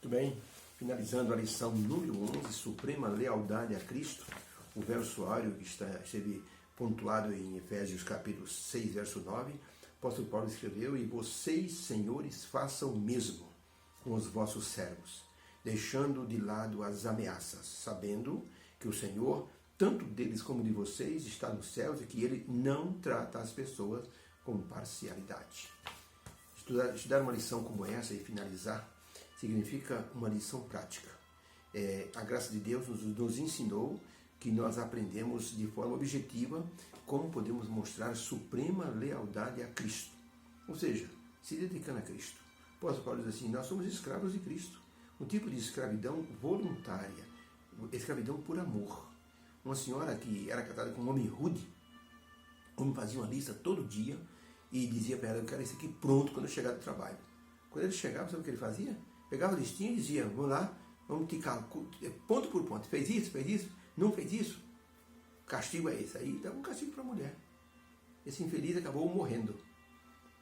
Muito bem, finalizando a lição número 11, Suprema Lealdade a Cristo, o versuário que esteve pontuado em Efésios capítulo 6, verso 9, o apóstolo Paulo escreveu: "E vocês, senhores, façam o mesmo com os vossos servos, deixando de lado as ameaças, sabendo que o Senhor, tanto deles como de vocês, está nos céus e que Ele não trata as pessoas com parcialidade." Estudar uma lição como essa e finalizar significa uma lição prática. A graça de Deus nos ensinou que nós aprendemos de forma objetiva como podemos mostrar suprema lealdade a Cristo. Ou seja, se dedicando a Cristo. O apóstolo Paulo diz assim: nós somos escravos de Cristo. Um tipo de escravidão voluntária, escravidão por amor. Uma senhora que era casada com um homem rude, o homem fazia uma lista todo dia e dizia para ela: eu quero isso aqui pronto quando eu chegar do trabalho. Quando ele chegava, sabe o que ele fazia? Pegava a listinha e dizia: vamos lá, vamos ticar ponto por ponto. Fez isso, não fez isso. Castigo é esse. Aí dava um castigo para a mulher. Esse infeliz acabou morrendo.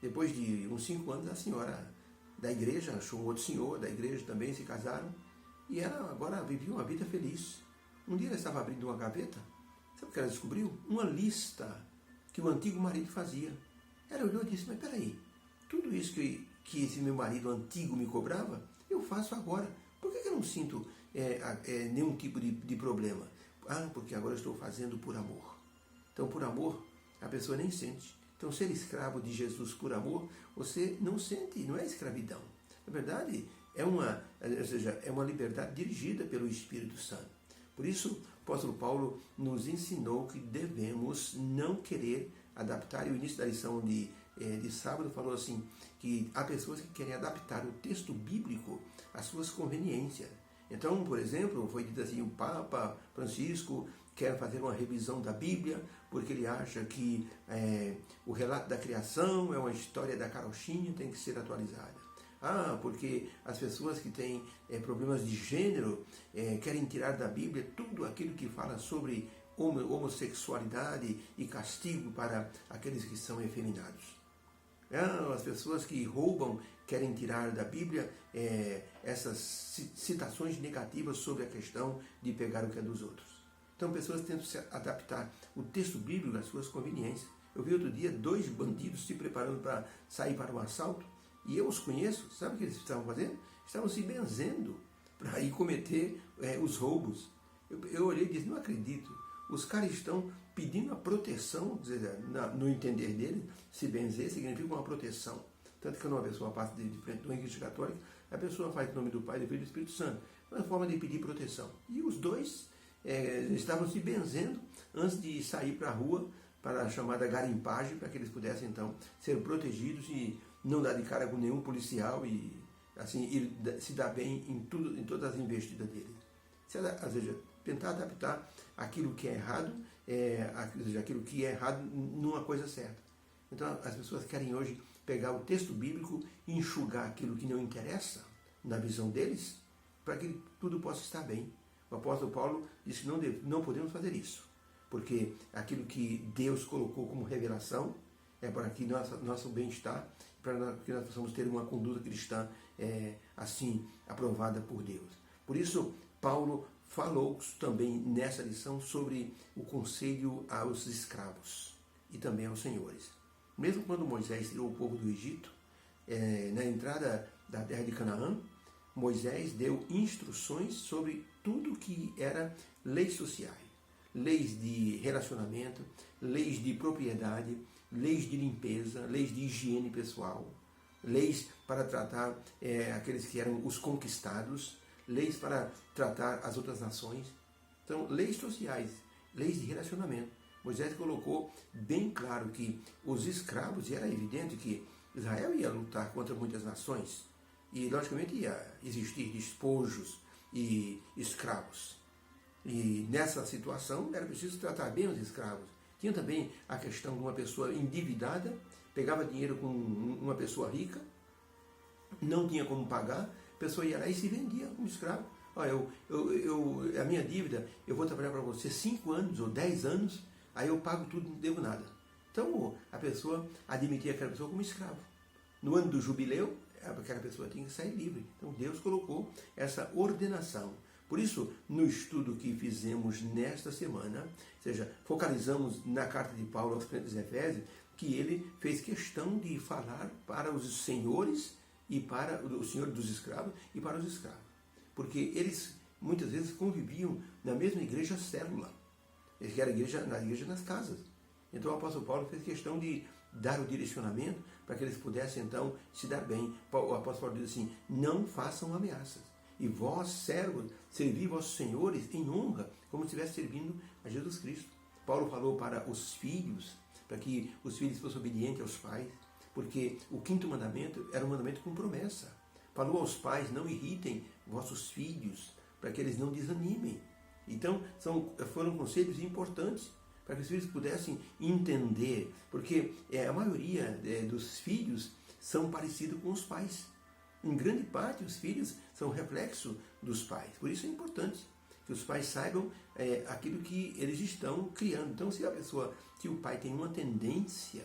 Depois de uns 5 anos, a senhora da igreja achou outro senhor da igreja também, se casaram. E ela agora vivia uma vida feliz. Um dia ela estava abrindo uma gaveta. Sabe o que ela descobriu? Uma lista que o antigo marido fazia. Ela olhou e disse: mas peraí, tudo isso que esse meu marido antigo me cobrava, eu faço agora. Por que eu não sinto nenhum tipo de problema? Ah, porque agora eu estou fazendo por amor. Então, por amor, a pessoa nem sente. Então, ser escravo de Jesus por amor, você não sente, não é escravidão. Na verdade, é uma liberdade dirigida pelo Espírito Santo. Por isso, o apóstolo Paulo nos ensinou que devemos não querer adaptar, e o início da lição de sábado falou assim, que há pessoas que querem adaptar o texto bíblico às suas conveniências. Então, por exemplo, foi dito assim: o Papa Francisco quer fazer uma revisão da Bíblia porque ele acha que o relato da criação é uma história da carochinha, tem que ser atualizada. Ah, porque as pessoas que têm problemas de gênero querem tirar da Bíblia tudo aquilo que fala sobre homossexualidade e castigo para aqueles que são efeminados. As pessoas que roubam querem tirar da Bíblia essas citações negativas sobre a questão de pegar o que é dos outros. Então, pessoas tentam se adaptar o texto bíblico às suas conveniências. Eu vi outro dia 2 bandidos se preparando para sair para um assalto, e eu os conheço. Sabe o que eles estavam fazendo? Estavam se benzendo para ir cometer os roubos. Eu olhei e disse: não acredito. Os caras estão pedindo a proteção, no entender deles, se benzer significa uma proteção. Tanto que quando uma pessoa passa de frente de uma igreja católica, a pessoa faz em nome do Pai, do Filho e do Espírito Santo. É uma forma de pedir proteção. E os dois estavam se benzendo antes de sair para a rua, para a chamada garimpagem, para que eles pudessem então ser protegidos e não dar de cara com nenhum policial e assim se dar bem em todas as investidas deles. Ou seja, tentar adaptar aquilo que é errado, aquilo que é errado numa coisa certa. Então as pessoas querem hoje pegar o texto bíblico e enxugar aquilo que não interessa na visão deles, para que tudo possa estar bem. O apóstolo Paulo disse que não podemos fazer isso, porque aquilo que Deus colocou como revelação é para que nosso bem-estar, para que nós possamos ter uma conduta cristã assim aprovada por Deus. Por isso, Paulo falou também nessa lição sobre o conselho aos escravos e também aos senhores. Mesmo quando Moisés tirou o povo do Egito, na entrada da terra de Canaã, Moisés deu instruções sobre tudo que era leis sociais, leis de relacionamento, leis de propriedade, leis de limpeza, leis de higiene pessoal, leis para tratar aqueles que eram os conquistados, leis para tratar as outras nações. Então, leis sociais, leis de relacionamento. Moisés colocou bem claro que os escravos, e era evidente que Israel ia lutar contra muitas nações, e logicamente ia existir despojos e escravos. E nessa situação era preciso tratar bem os escravos. Tinha também a questão de uma pessoa endividada, pegava dinheiro com uma pessoa rica, não tinha como pagar, a pessoa ia lá e se vendia como escravo. Olha, a minha dívida, eu vou trabalhar para você 5 anos ou 10 anos, aí eu pago tudo, não devo nada. Então a pessoa admitia aquela pessoa como escravo. No ano do jubileu, aquela pessoa tem que sair livre. Então Deus colocou essa ordenação. Por isso, no estudo que fizemos nesta semana, ou seja, focalizamos na carta de Paulo aos crentes de Efésios, que ele fez questão de falar para os senhores e para o senhor dos escravos e para os escravos. Porque eles muitas vezes conviviam na mesma igreja célula, que era a igreja nas casas. Então o apóstolo Paulo fez questão de dar o direcionamento para que eles pudessem então se dar bem. O apóstolo Paulo diz assim: não façam ameaças. E vós, servos, servi vossos senhores em honra, como se estivesse servindo a Jesus Cristo. Paulo falou para os filhos, para que os filhos fossem obedientes aos pais, porque o 5º mandamento era um mandamento com promessa. Falou aos pais: não irritem vossos filhos, para que eles não desanimem. Então, foram conselhos importantes para que os filhos pudessem entender, porque a maioria dos filhos são parecidos com os pais. Em grande parte, os filhos são reflexo dos pais. Por isso é importante que os pais saibam aquilo que eles estão criando. Então, se o pai tem uma tendência,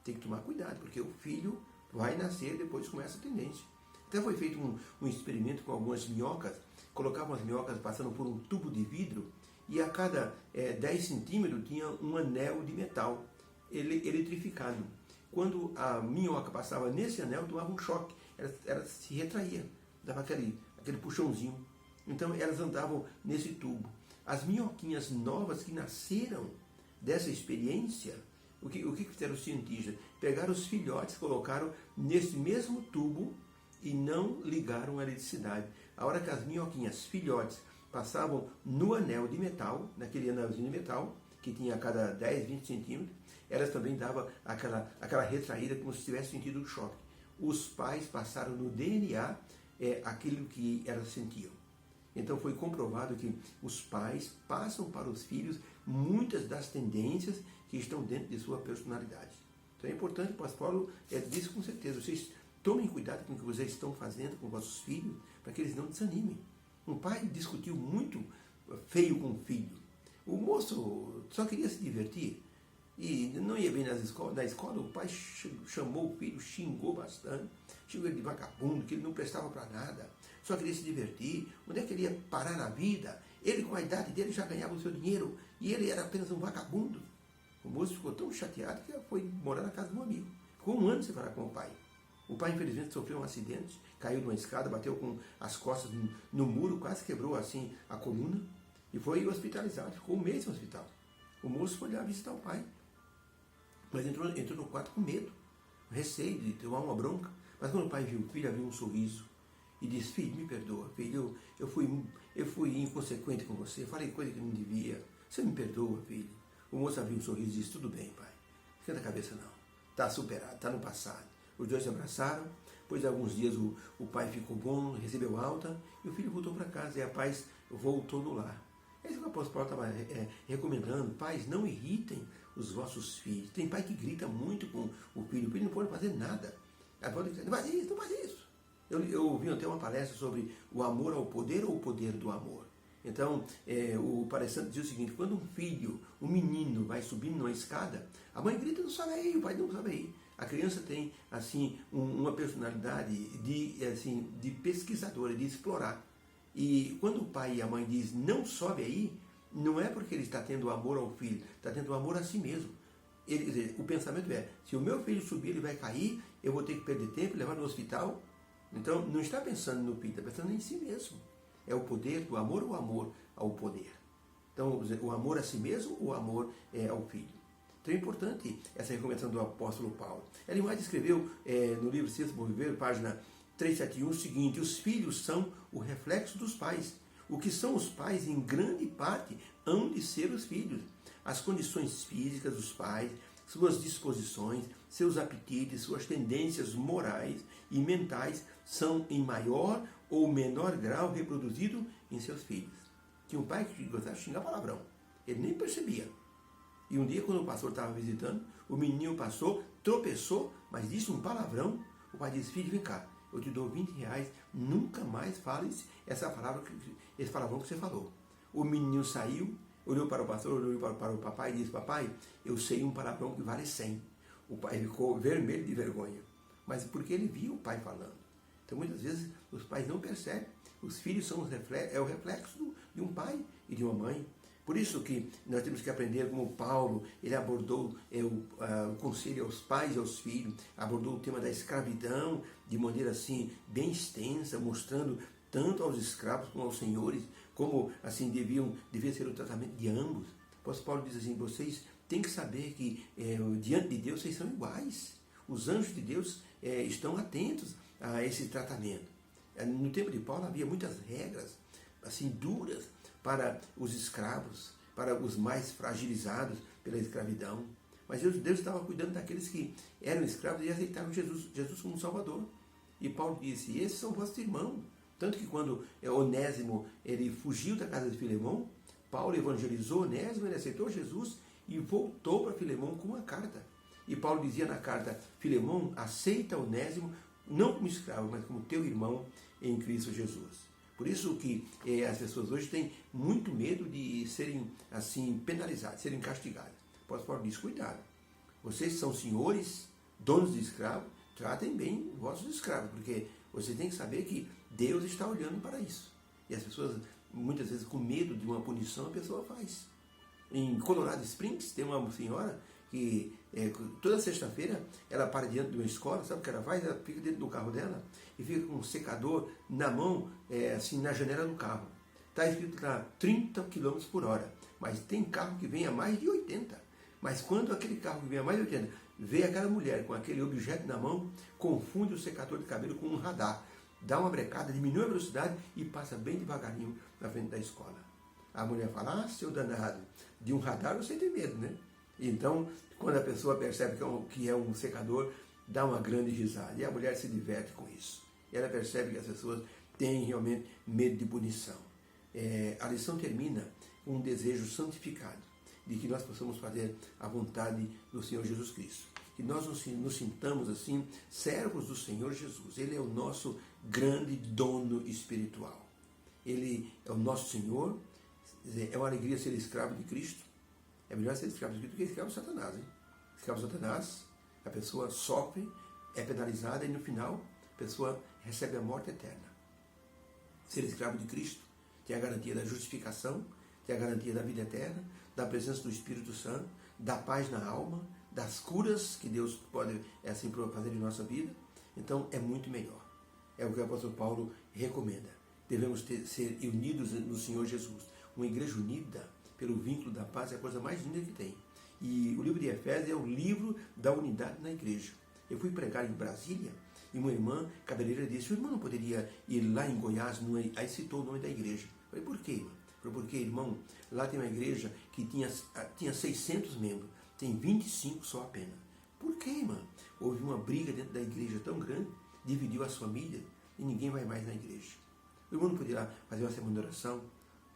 tem que tomar cuidado, porque o filho vai nascer depois com essa tendência. Até foi feito um experimento com algumas minhocas, colocavam as minhocas passando por um tubo de vidro, e a cada 10 centímetros tinha um anel de metal eletrificado. Quando a minhoca passava nesse anel, tomava um choque, ela se retraía, dava aquele puxãozinho. Então elas andavam nesse tubo. As minhoquinhas novas que nasceram dessa experiência, o que fizeram os cientistas? Pegaram os filhotes, colocaram nesse mesmo tubo e não ligaram a eletricidade. A hora que as minhoquinhas filhotes passavam no anel de metal, naquele anelzinho de metal, que tinha a cada 10, 20 centímetros, elas também davam aquela retraída como se tivesse sentido um choque. Os pais passaram no DNA aquilo que elas sentiam. Então foi comprovado que os pais passam para os filhos muitas das tendências que estão dentro de sua personalidade. Então é importante, o pastor Paulo disse com certeza: vocês tomem cuidado com o que vocês estão fazendo com vossos filhos, para que eles não desanimem. Um pai discutiu muito feio com o filho. O moço só queria se divertir e não ia bem na escola. O pai chamou o filho, xingou bastante, xingou ele de vagabundo, que ele não prestava para nada, só queria se divertir. Onde é que ele ia parar na vida? Ele, com a idade dele, já ganhava o seu dinheiro e ele era apenas um vagabundo. O moço ficou tão chateado que foi morar na casa de um amigo. Ficou um ano sem falar com o pai. O pai, infelizmente, sofreu um acidente, caiu de uma escada, bateu com as costas no muro, quase quebrou assim a coluna e foi hospitalizado. Ficou um mês no hospital. O moço foi lá visitar o pai, mas entrou no quarto com medo, receio de tomar uma bronca. Mas quando o pai viu o filho, abriu um sorriso e disse: filho, me perdoa, filho, eu fui inconsequente com você, falei coisa que não devia, você me perdoa, filho. O moço abriu um sorriso e disse: tudo bem, pai, esquenta a cabeça não, está superado, está no passado. Os dois se abraçaram. Depois de alguns dias o pai ficou bom, recebeu alta e o filho voltou para casa e a paz voltou no lar. É isso que o apóstolo Paulo estava recomendando: pais, não irritem os vossos filhos. Tem pai que grita muito com o filho não pode fazer nada. A avó diz: não faz isso, não faz isso. Eu ouvi até uma palestra sobre o amor ao poder ou o poder do amor. Então, o palestrante dizia o seguinte: quando um menino vai subindo numa escada, a mãe grita: não sobe aí, o pai não sobe aí. A criança tem, assim, uma personalidade de pesquisadora, de explorar. E quando o pai e a mãe dizem: não sobe aí, não é porque ele está tendo amor ao filho, está tendo amor a si mesmo. O pensamento é: se o meu filho subir, ele vai cair, eu vou ter que perder tempo, levar no hospital. Então, não está pensando no filho, está pensando em si mesmo. É o poder do amor ou o amor ao poder? Então, o amor a si mesmo ou o amor ao filho? Então é importante essa recomendação do apóstolo Paulo. Ellen White escreveu no livro Ciência do Bom Viver, página 371, o seguinte: os filhos são o reflexo dos pais. O que são os pais, em grande parte, hão de ser os filhos. As condições físicas dos pais, suas disposições, seus apetites, suas tendências morais e mentais são em maior ou menor grau reproduzidos em seus filhos. Tinha um pai que gostava de xingar palavrão. Ele nem percebia. E um dia, quando o pastor estava visitando, o menino passou, tropeçou, mas disse um palavrão. O pai disse: filho, vem cá, eu te dou R$20, nunca mais fale esse palavrão que você falou. O menino saiu, olhou para o pastor, olhou para o papai e disse: papai, eu sei um palavrão que vale 100. O pai ficou vermelho de vergonha, mas porque ele viu o pai falando. Então, muitas vezes, os pais não percebem. Os filhos são o reflexo de um pai e de uma mãe. Por isso que nós temos que aprender como Paulo, ele abordou o conselho aos pais e aos filhos, abordou o tema da escravidão de maneira assim, bem extensa, mostrando tanto aos escravos como aos senhores, como assim devia ser o tratamento de ambos. O apóstolo Paulo diz assim, vocês têm que saber que diante de Deus vocês são iguais. Os anjos de Deus estão atentos a esse tratamento. No tempo de Paulo havia muitas regras assim duras para os escravos, para os mais fragilizados pela escravidão. Mas Deus estava cuidando daqueles que eram escravos e aceitaram Jesus como Salvador. E Paulo disse, esses são vossos irmãos. Tanto que quando Onésimo ele fugiu da casa de Filemão, Paulo evangelizou Onésimo, ele aceitou Jesus e voltou para Filemão com uma carta. E Paulo dizia na carta, Filemão, aceita Onésimo, não como escravo, mas como teu irmão em Cristo Jesus. Por isso que as pessoas hoje têm muito medo de serem assim penalizadas, serem castigadas. O apóstolo Paulo diz, cuidado, vocês são senhores, donos de escravos, tratem bem vossos escravos, porque você tem que saber que Deus está olhando para isso. E as pessoas, muitas vezes, com medo de uma punição, a pessoa faz. Em Colorado Springs, tem uma senhora que toda sexta-feira ela para diante de uma escola, sabe o que ela faz? Ela fica dentro do carro dela e fica com um secador na mão, assim, na janela do carro. Está escrito lá 30 km por hora, mas tem carro que vem a mais de 80. Mas quando aquele carro que vem a mais de 80 vê aquela mulher com aquele objeto na mão, confunde o secador de cabelo com um radar, dá uma brecada, diminui a velocidade e passa bem devagarinho na frente da escola. A mulher fala, seu danado, de um radar você tem medo, né? Então, quando a pessoa percebe que é um secador, dá uma grande risada. E a mulher se diverte com isso. E ela percebe que as pessoas têm realmente medo de punição. A lição termina com um desejo santificado de que nós possamos fazer a vontade do Senhor Jesus Cristo. Que nós nos sintamos assim, servos do Senhor Jesus. Ele é o nosso grande dono espiritual. Ele é o nosso Senhor. É uma alegria ser escravo de Cristo. É melhor ser escravo de Cristo do que escravo de Satanás. Hein? Escravo de Satanás, a pessoa sofre, é penalizada e no final a pessoa recebe a morte eterna. Ser escravo de Cristo tem a garantia da justificação, tem a garantia da vida eterna, da presença do Espírito Santo, da paz na alma, das curas que Deus pode assim fazer em nossa vida. Então é muito melhor. É o que o apóstolo Paulo recomenda. Devemos ser unidos no Senhor Jesus. Uma igreja unida pelo vínculo da paz é a coisa mais linda que tem. E o livro de Efésios é o livro da unidade na igreja. Eu fui pregar em Brasília e uma irmã cabeleireira disse, o irmão não poderia ir lá em Goiás, aí citou o nome da igreja. Eu falei, por quê, irmã? Porque, irmão, lá tem uma igreja que tinha 600 membros, tem 25 só apenas. Por quê, irmã? Houve uma briga dentro da igreja tão grande, dividiu as famílias e ninguém vai mais na igreja. O irmão não podia ir lá fazer uma semana de oração?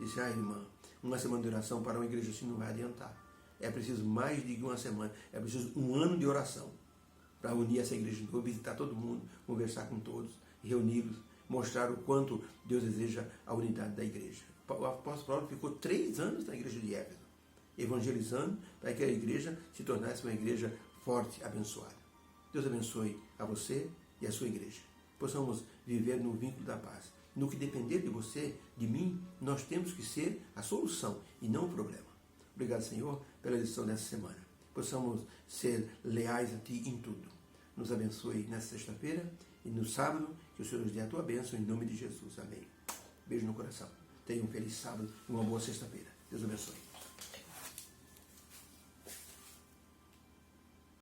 Disse, irmã, uma semana de oração para uma igreja assim não vai adiantar. É preciso mais de uma semana, é preciso um ano de oração para unir essa igreja de novo, visitar todo mundo, conversar com todos, reuni-los, mostrar o quanto Deus deseja a unidade da igreja. O apóstolo Paulo ficou 3 anos na igreja de Éfeso, evangelizando para que a igreja se tornasse uma igreja forte, abençoada. Deus abençoe a você e a sua igreja. Possamos viver no vínculo da paz. No que depender de você, de mim, nós temos que ser a solução e não o problema. Obrigado, Senhor, pela lição dessa semana. Possamos ser leais a Ti em tudo. Nos abençoe nesta sexta-feira e no sábado, que o Senhor nos dê a Tua bênção em nome de Jesus. Amém. Beijo no coração. Tenha um feliz sábado e uma boa sexta-feira. Deus abençoe.